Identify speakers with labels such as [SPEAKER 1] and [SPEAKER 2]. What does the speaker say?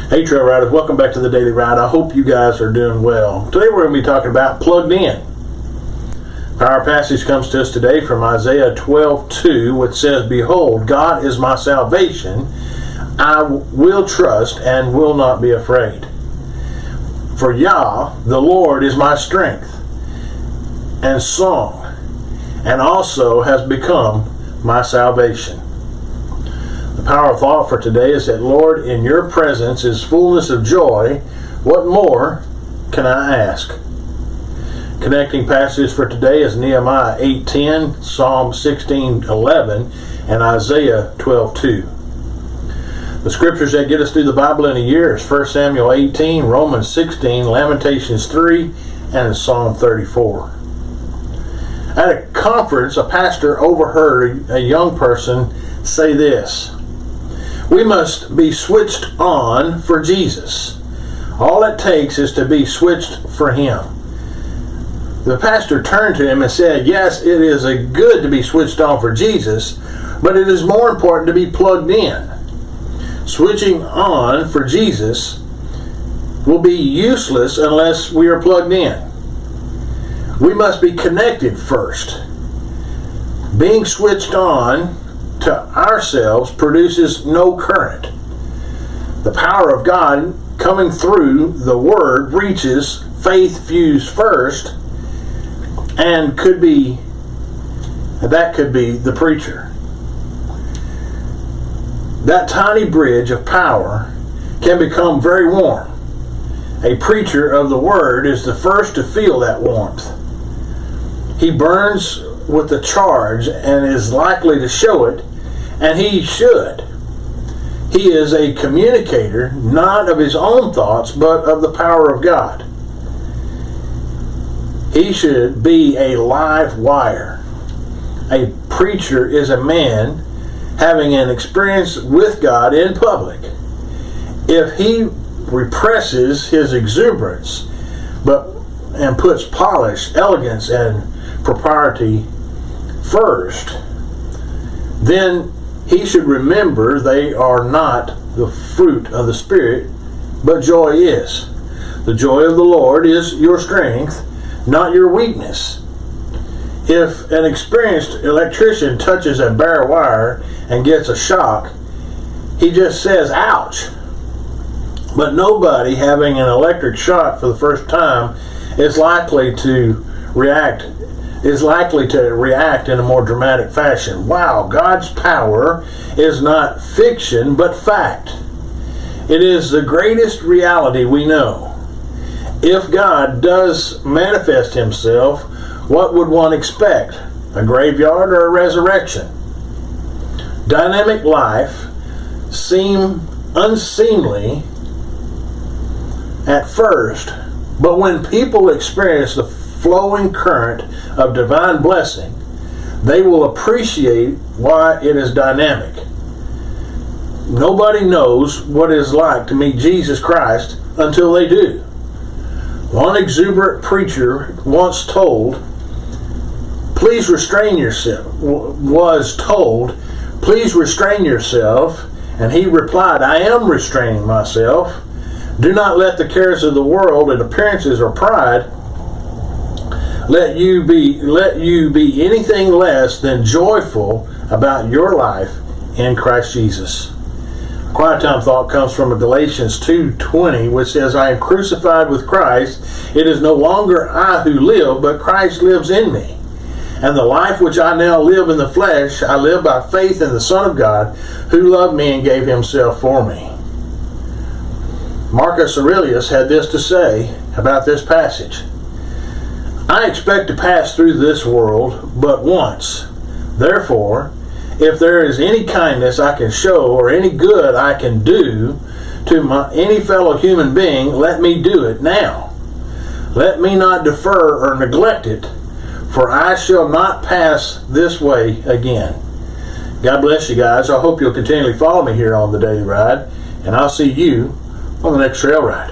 [SPEAKER 1] Hey Trail Riders, welcome back to the Daily Ride. I hope you guys are doing well. Today we're going to be talking about plugged in. Our passage comes to us today from Isaiah 12:2, which says, "Behold, God is my salvation. I will trust and will not be afraid. For Yah, the Lord, is my strength and song, and also has become my salvation." The power thought for today is that, Lord, in your presence is fullness of joy. What more can I ask? Connecting passages for today is Nehemiah 8:10, Psalm 16:11, and Isaiah 12:2. The scriptures that get us through the Bible in a year is 1 Samuel 18, Romans 16, Lamentations 3, and Psalm 34. At a conference, a pastor overheard a young person say this: "We must be switched on for Jesus. All it takes is to be switched for Him." The pastor turned to him and said, "Yes, it is good to be switched on for Jesus, but it is more important to be plugged in. Switching on for Jesus will be useless unless we are plugged in. We must be connected first. Being switched on to ourselves produces no current. The power of God coming through the Word reaches faith fused first, and could be the preacher. That tiny bridge of power can become very warm. A preacher of the Word is the first to feel that warmth. He burns with the charge and is likely to show it, and he should. He is a communicator, not of his own thoughts, but of the power of God. He should be a live wire. A preacher is a man having an experience with God in public. If he represses his exuberance and puts polish, elegance, and propriety first, then he should remember they are not the fruit of the Spirit, but joy is. The joy of the Lord is your strength, not your weakness. If an experienced electrician touches a bare wire and gets a shock, he just says, "Ouch." But nobody having an electric shock for the first time is likely to react in a more dramatic fashion. Wow, God's power is not fiction, but fact. It is the greatest reality we know. If God does manifest Himself, what would one expect? A graveyard or a resurrection? Dynamic life seem unseemly at first, but when people experience the flowing current of divine blessing, they will appreciate why it is dynamic. Nobody knows what it is like to meet Jesus Christ until they do. One exuberant preacher was told, "Please restrain yourself," and he replied, "I am restraining myself. Do not let the cares of the world and appearances or pride let you be anything less than joyful about your life in Christ Jesus." Quiet time thought comes from Galatians 2:20, which says, "I am crucified with Christ. It is no longer I who live, but Christ lives in me. And the life which I now live in the flesh, I live by faith in the Son of God, who loved me and gave Himself for me." Marcus Aurelius had this to say about this passage: "I expect to pass through this world but once. Therefore, if there is any kindness I can show or any good I can do to any fellow human being, let me do it now. Let me not defer or neglect it, for I shall not pass this way again." God bless you guys. I hope you'll continually follow me here on the Daily Ride, and I'll see you on the next trail ride.